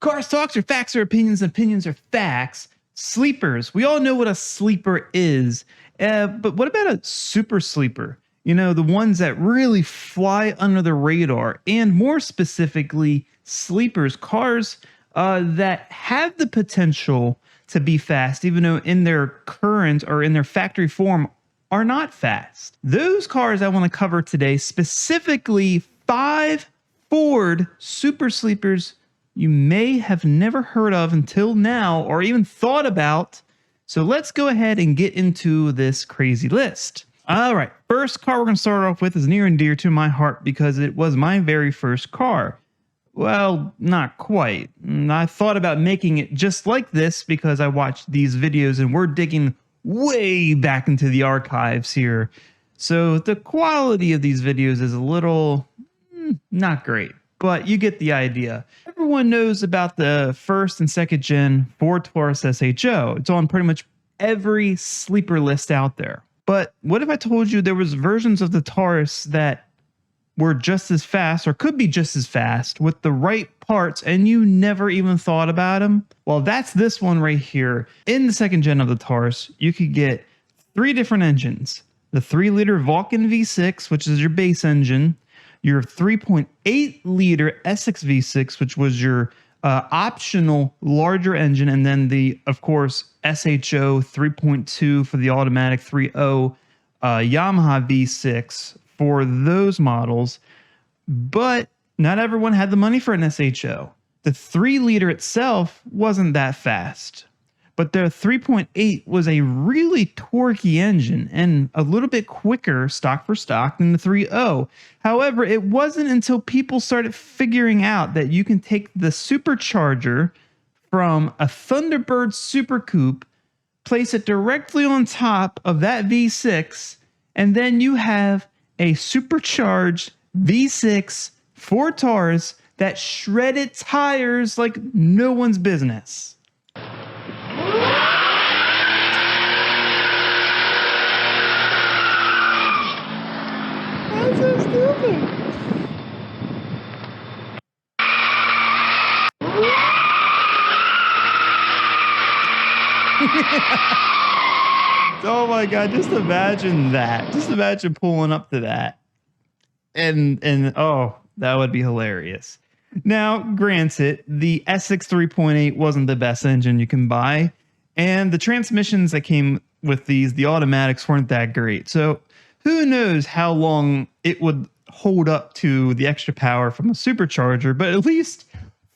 Cars talks are facts or opinions, and opinions are facts. Sleepers. We all know what a sleeper is. But what about a super sleeper? You know, the ones that really fly under the radar, and more specifically, sleepers, cars that have the potential to be fast, even though in their current or in their factory form are not fast. Those cars I want to cover today, specifically 5 Ford super sleepers you may have never heard of until now or even thought about. So let's go ahead and get into this crazy list. All right, first car we're going to start off with is near and dear to my heart because it was my very first car. Well, not quite. I thought about making it just like this because I watched these videos and we're digging way back into the archives here. So the quality of these videos is a little not great, but you get the idea. Everyone knows about the first and second gen Ford Taurus SHO. It's on pretty much every sleeper list out there. But what if I told you there was versions of the Taurus that were just as fast or could be just as fast with the right parts and you never even thought about them? Well, that's this one right here. In the second gen of the Taurus, you could get 3 different engines. The 3-liter Vulcan V6, which is your base engine, your 3.8-liter Essex V6, which was your optional larger engine, and then the, of course, SHO 3.2 for the automatic 3.0 Yamaha V6 for those models. But not everyone had the money for an SHO. The 3-liter itself wasn't that fast, but the 3.8 was a really torquey engine and a little bit quicker stock for stock than the 3.0. However, it wasn't until people started figuring out that you can take the supercharger from a Thunderbird Super Coupe, place it directly on top of that V6, and then you have a supercharged V6 Ford Taurus that shredded tires like no one's business. That's so stupid. Oh my God, just imagine that. Just imagine pulling up to that. And oh, that would be hilarious. Now, granted, the Essex 3.8 wasn't the best engine you can buy, and the transmissions that came with these, the automatics, weren't that great. So who knows how long it would hold up to the extra power from a supercharger, but at least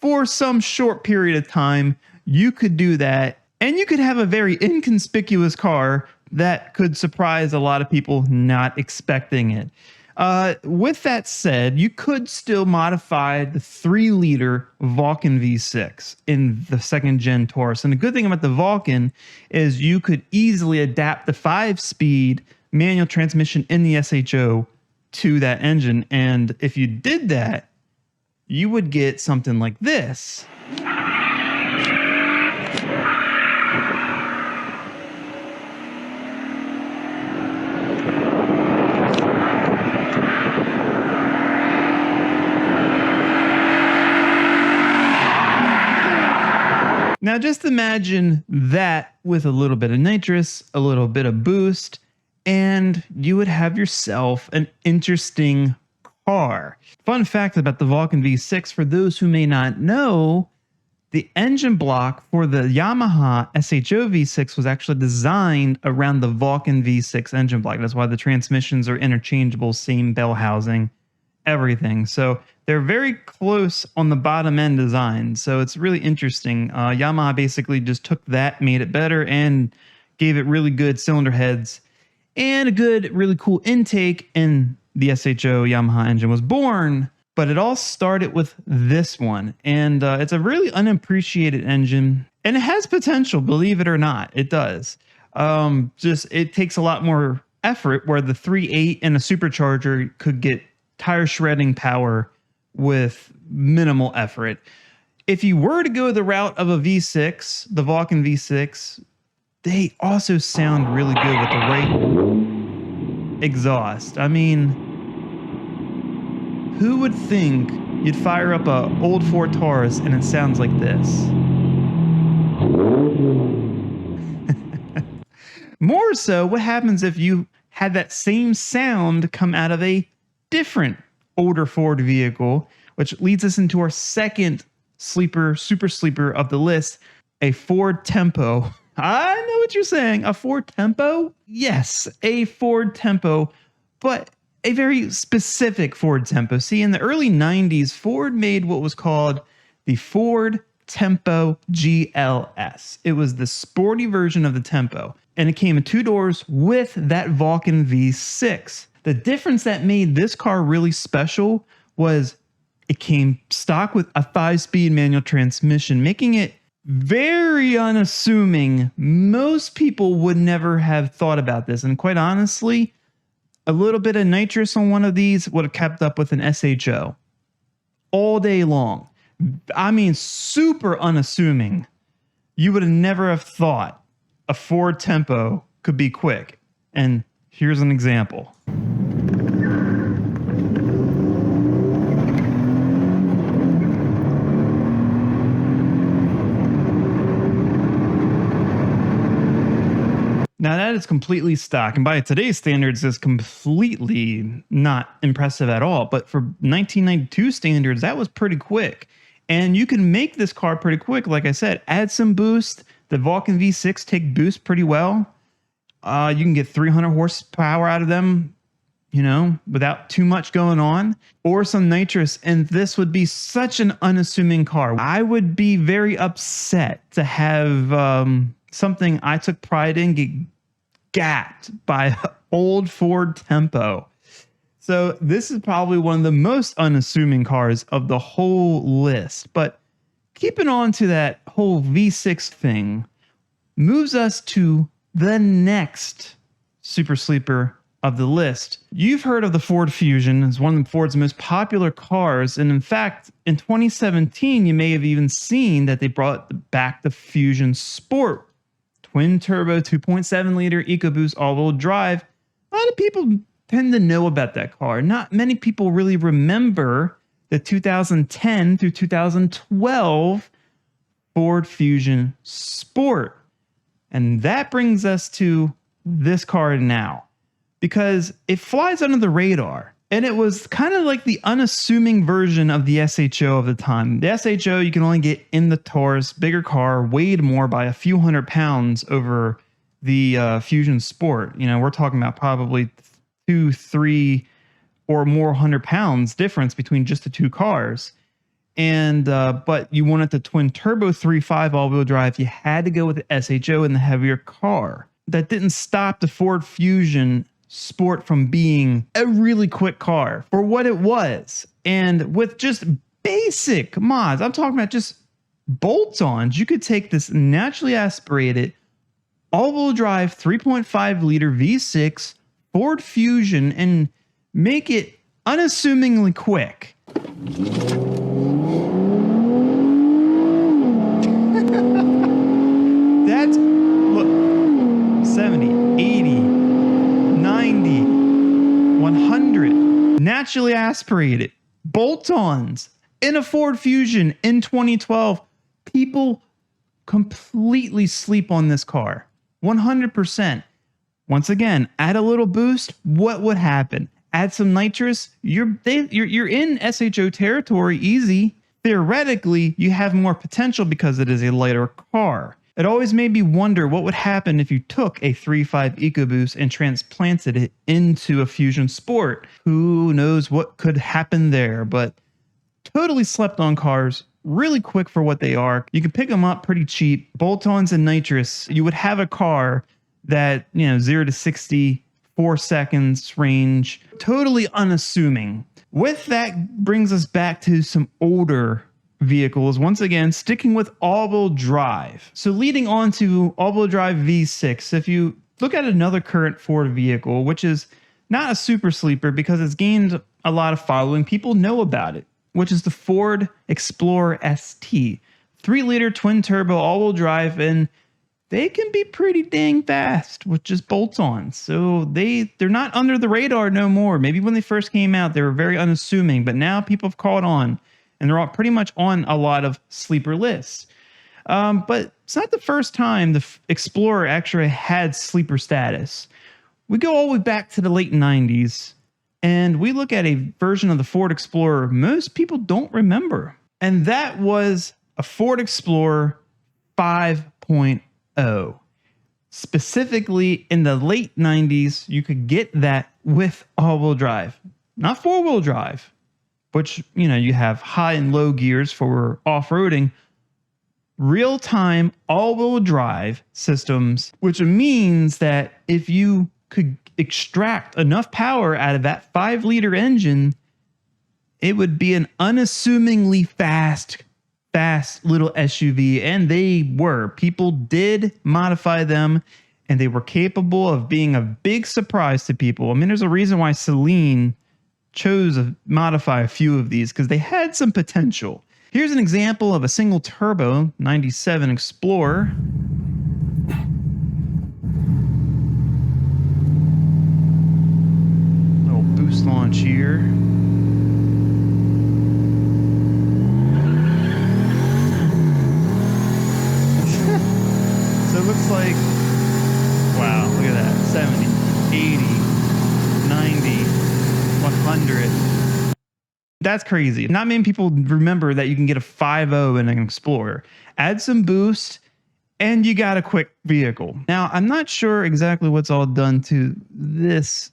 for some short period of time, you could do that, and you could have a very inconspicuous car that could surprise a lot of people not expecting it. With that said, you could still modify the 3-liter Vulcan V6 in the second gen Taurus. And the good thing about the Vulcan is you could easily adapt the 5-speed manual transmission in the SHO to that engine. And if you did that, you would get something like this. Now just imagine that with a little bit of nitrous, a little bit of boost, and you would have yourself an interesting car. Fun fact about the Vulcan V6, for those who may not know, the engine block for the Yamaha SHO V6 was actually designed around the Vulcan V6 engine block. That's why the transmissions are interchangeable, same bell housing, everything. So they're very close on the bottom end design. So it's really interesting. Yamaha basically just took that, made it better, and gave it really good cylinder heads and a good, really cool intake. And the SHO Yamaha engine was born. But it all started with this one. And it's a really unappreciated engine. And it has potential, believe it or not. It does. Just it takes a lot more effort, where the 3.8 and a supercharger could get tire shredding power with minimal effort. If you were to go the route of a V6, the Vulcan V6, they also sound really good with the right exhaust. I mean, who would think you'd fire up a old Ford Taurus and it sounds like this. More so, what happens if you had that same sound come out of a different older Ford vehicle, which leads us into our second sleeper, super sleeper of the list, a Ford Tempo. I know what you're saying. A Ford Tempo? Yes, a Ford Tempo, but a very specific Ford Tempo. See, in the early 90s, Ford made what was called the Ford Tempo GLS. It was the sporty version of the Tempo, and it came in 2 doors with that Vulcan V6. The difference that made this car really special was it came stock with a 5-speed manual transmission, making it very unassuming. Most people would never have thought about this, and quite honestly, a little bit of nitrous on one of these would have kept up with an SHO all day long. I mean, super unassuming. You would have never have thought a Ford Tempo could be quick. And here's an example. Now that is completely stock, and by today's standards is completely not impressive at all. But for 1992 standards, that was pretty quick. And you can make this car pretty quick. Like I said, add some boost. The Vulcan V6 take boost pretty well. You can get 300 horsepower out of them, without too much going on, or some nitrous. And this would be such an unassuming car. I would be very upset to have something I took pride in get gapped by an old Ford Tempo. So this is probably one of the most unassuming cars of the whole list. But keeping on to that whole V6 thing moves us to the next super sleeper of the list. You've heard of the Ford Fusion. It's one of Ford's most popular cars. And in fact, in 2017, you may have even seen that they brought back the Fusion Sport. Twin turbo 2.7 liter EcoBoost all-wheel drive. A lot of people tend to know about that car. Not many people really remember the 2010 through 2012 Ford Fusion Sport. And that brings us to this car now, because it flies under the radar. And it was kind of like the unassuming version of the SHO of the time. The SHO you can only get in the Taurus, bigger car, weighed more by a few hundred pounds over the Fusion Sport. We're talking about probably 2, 3, or more 100 pounds difference between just the two cars. And but you wanted the twin turbo 3.5 all-wheel drive, you had to go with the SHO and the heavier car. That didn't stop the Ford Fusion Sport from being a really quick car for what it was. And with just basic mods, I'm talking about just bolt-ons, you could take this naturally aspirated all-wheel drive 3.5 liter V6 Ford Fusion and make it unassumingly quick. That's, look, 70, 80, 90, 100, naturally aspirated, bolt-ons in a Ford Fusion in 2012. People completely sleep on this car, 100%. Once again, add a little boost, what would happen? Add some nitrous, you're in SHO territory easy. Theoretically, you have more potential because it is a lighter car. It always made me wonder what would happen if you took a 3.5 EcoBoost and transplanted it into a Fusion Sport. Who knows what could happen there, but totally slept on cars, really quick for what they are. You can pick them up pretty cheap. Bolt-ons and nitrous, you would have a car that, 0 to 60, 4 seconds range, totally unassuming. With that brings us back to some older vehicles, once again sticking with all-wheel drive. So leading on to all-wheel drive V6, if you look at another current Ford vehicle, which is not a super sleeper because it's gained a lot of following, people know about it, which is the Ford Explorer ST. 3-liter twin-turbo all-wheel drive, and they can be pretty dang fast with just bolt-ons. So they're not under the radar no more. Maybe when they first came out, they were very unassuming, but now people have caught on. and they're all pretty much on a lot of sleeper lists. But it's not the first time the Explorer actually had sleeper status. We go all the way back to the late 90s, and we look at a version of the Ford Explorer most people don't remember. And that was a Ford Explorer 5.0. Specifically in the late 90s, you could get that with all-wheel drive. Not four-wheel drive, which, you know, you have high and low gears for off-roading. Real-time all-wheel drive systems, which means that if you could extract enough power out of that 5-liter engine, it would be an unassumingly fast little SUV. And they were. People did modify them, and they were capable of being a big surprise to people. I mean, there's a reason why Celine chose to modify a few of these, because they had some potential. Here's an example of a single turbo 97 Explorer. Little boost launch here. So it looks like, wow, look at that, 70, 80, 90, 100. That's crazy. Not many people remember that you can get a 5.0 in an Explorer. Add some boost, and you got a quick vehicle. Now, I'm not sure exactly what's all done to this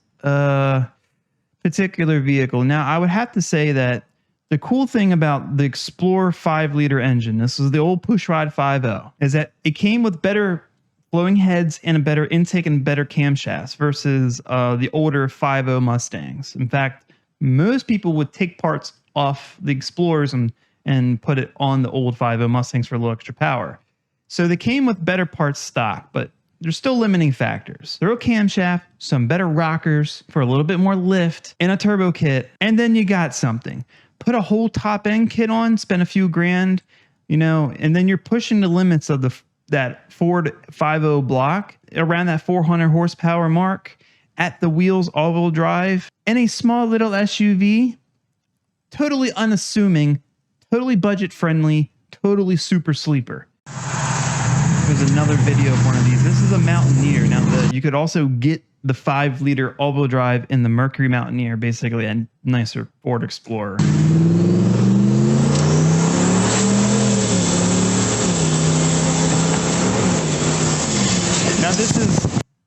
particular vehicle. Now, I would have to say that the cool thing about the Explorer 5-liter engine, this is the old pushrod 5.0, is that it came with better flowing heads and a better intake and better camshafts versus the older 5.0 Mustangs. In fact, most people would take parts off the Explorers and put it on the old 5.0 Mustangs for a little extra power. So they came with better parts stock, but there's still limiting factors. Throw a camshaft, some better rockers for a little bit more lift, and a turbo kit, and then you got something. Put a whole top end kit on, spend a few grand, you know, and then you're pushing the limits of that Ford 5.0 block around that 400 horsepower mark at the wheels, all-wheel drive, and a small little SUV. Totally unassuming, totally budget friendly, totally super sleeper. There's another video of one of these. This is a Mountaineer. Now, you could also get the 5-liter all-wheel drive in the Mercury Mountaineer, basically a nicer Ford Explorer. Now,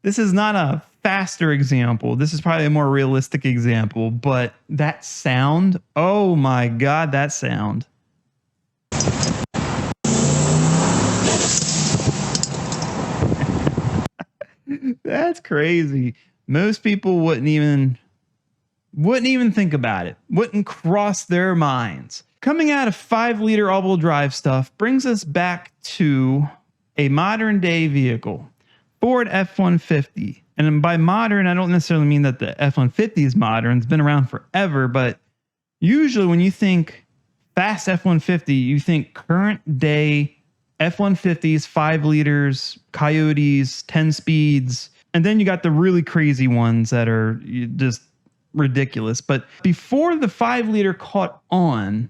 this is not a faster example. This is probably a more realistic example, but that sound, oh my God, that sound. That's crazy. Most people wouldn't even think about it. Wouldn't cross their minds. Coming out of 5-liter all-wheel drive stuff brings us back to a modern day vehicle, Ford F-150. And by modern, I don't necessarily mean that the F-150 is modern. It's been around forever, but usually when you think fast F-150, you think current day F-150s, 5 liters, Coyotes, 10 speeds, and then you got the really crazy ones that are just ridiculous. But before the 5-liter caught on,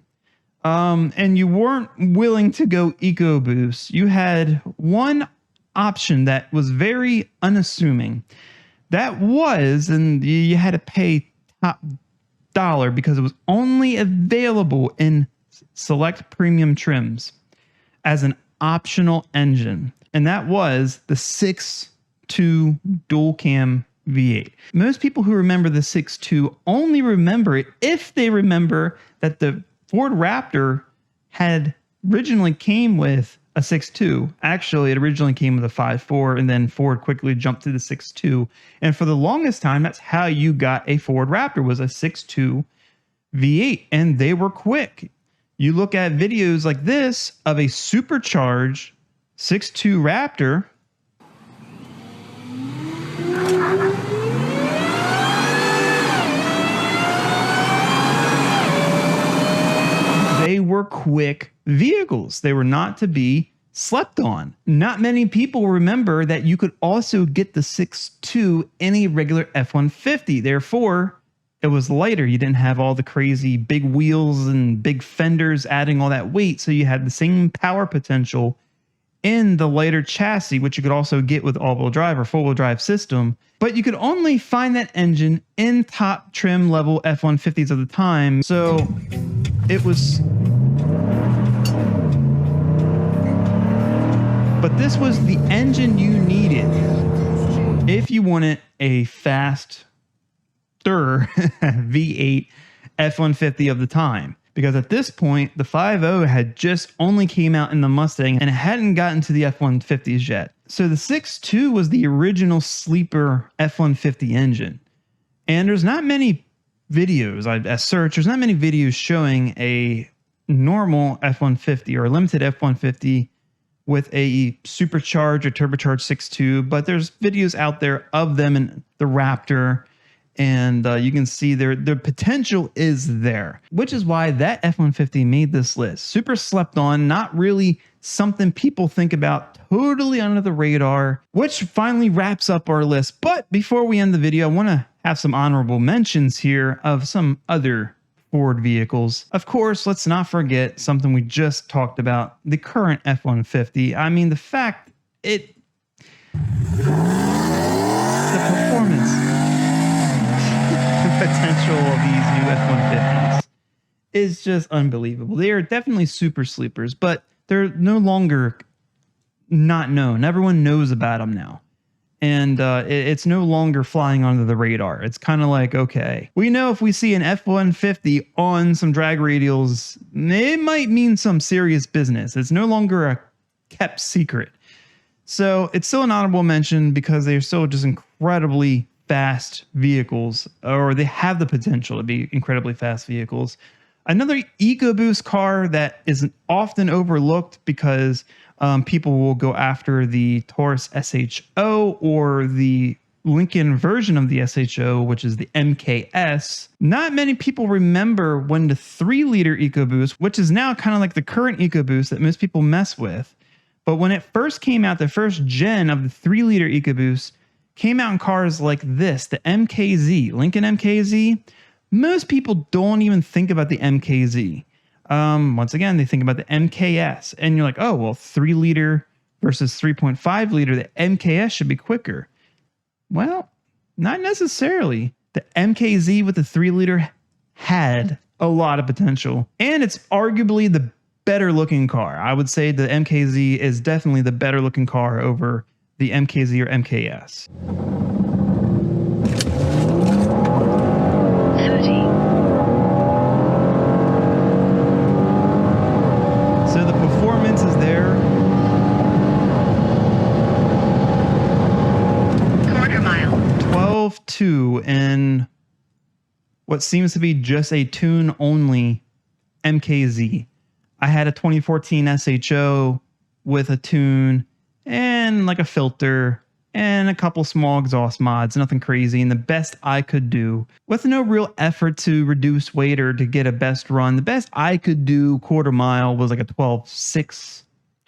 and you weren't willing to go EcoBoost, you had one option that was very unassuming. That was, and you had to pay top dollar because it was only available in select premium trims as an optional engine, and that was the 6.2 dual cam V8. Most people who remember the 6.2 only remember it if they remember that the Ford Raptor had originally came with a 6.2. Actually, it originally came with a 5.4, and then Ford quickly jumped to the 6.2. And for the longest time, that's how you got a Ford Raptor, was a 6.2 V8, and they were quick. You look at videos like this of a supercharged 6.2 Raptor. They were quick vehicles. They were not to be slept on. Not many people remember that you could also get the 6.2 in a regular F-150. Therefore, it was lighter. You didn't have all the crazy big wheels and big fenders adding all that weight. So you had the same power potential in the lighter chassis, which you could also get with all-wheel drive or four-wheel drive system. But you could only find that engine in top trim level F-150s of the time. So it was... But this was the engine you needed if you wanted a faster V8 F-150 of the time. Because at this point, the 5.0 had just only came out in the Mustang and it hadn't gotten to the F-150s yet. So the 6.2 was the original sleeper F-150 engine. And there's not many videos, I searched, there's not many videos showing a normal F-150 or a limited F-150 with a supercharged or turbocharged 6.2, but there's videos out there of them in the Raptor, and you can see their potential is there, which is why that F-150 made this list. Super slept on, not really something people think about, totally under the radar, which finally wraps up our list. But before we end the video, I want to have some honorable mentions here of some other Ford vehicles. Of course, let's not forget something we just talked about, the current F-150. I mean, the fact the performance, the potential of these new F-150s is just unbelievable. They are definitely super sleepers, but they're no longer not known. Everyone knows about them now. And it's no longer flying under the radar. It's kind of like, okay, we know if we see an F-150 on some drag radials, it might mean some serious business. It's no longer a kept secret. So it's still an honorable mention because they're still just incredibly fast vehicles, or they have the potential to be incredibly fast vehicles. Another EcoBoost car that is often overlooked because people will go after the Taurus SHO or the Lincoln version of the SHO, which is the MKS. Not many people remember when the 3-liter EcoBoost, which is now kind of like the current EcoBoost that most people mess with, but when it first came out, the first gen of the 3-liter EcoBoost came out in cars like this, the MKZ, Lincoln MKZ. Most people don't even think about the MKZ. Once again, they think about the MKS, and you're like, oh, well, 3-liter versus 3.5-liter, the MKS should be quicker. Well, not necessarily. The MKZ with the 3-liter had a lot of potential, and it's arguably the better looking car. I would say the MKZ is definitely the better looking car over the MKZ or MKS. So the performance is there. Quarter mile. 12.2 in what seems to be just a tune-only MKZ. I had a 2014 SHO with a tune and like a filter and a couple small exhaust mods, nothing crazy, and the best I could do with no real effort to reduce weight or to get a best run. The best I could do quarter mile was like a 12.6,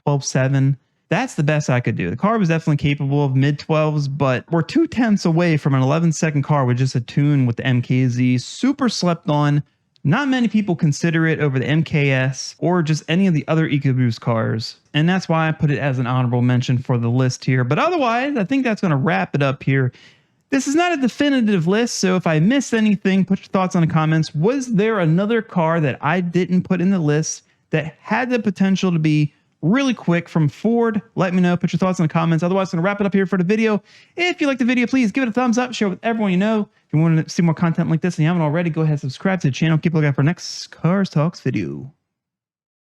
12.7. That's the best I could do. The car was definitely capable of mid-12s, but we're 2/10 away from an 11-second car with just a tune with the MKZ. Super slept on. Not many people consider it over the MKS or just any of the other EcoBoost cars. And that's why I put it as an honorable mention for the list here. But otherwise, I think that's going to wrap it up here. This is not a definitive list, so if I missed anything, put your thoughts in the comments. Was there another car that I didn't put in the list that had the potential to be really quick from Ford? Let me know. Put your thoughts in the comments. Otherwise, I'm going to wrap it up here for the video. If you like the video, please give it a thumbs up. Share it with everyone you know. If you want to see more content like this and you haven't already, go ahead and subscribe to the channel. Keep looking out for next Cars Talks video.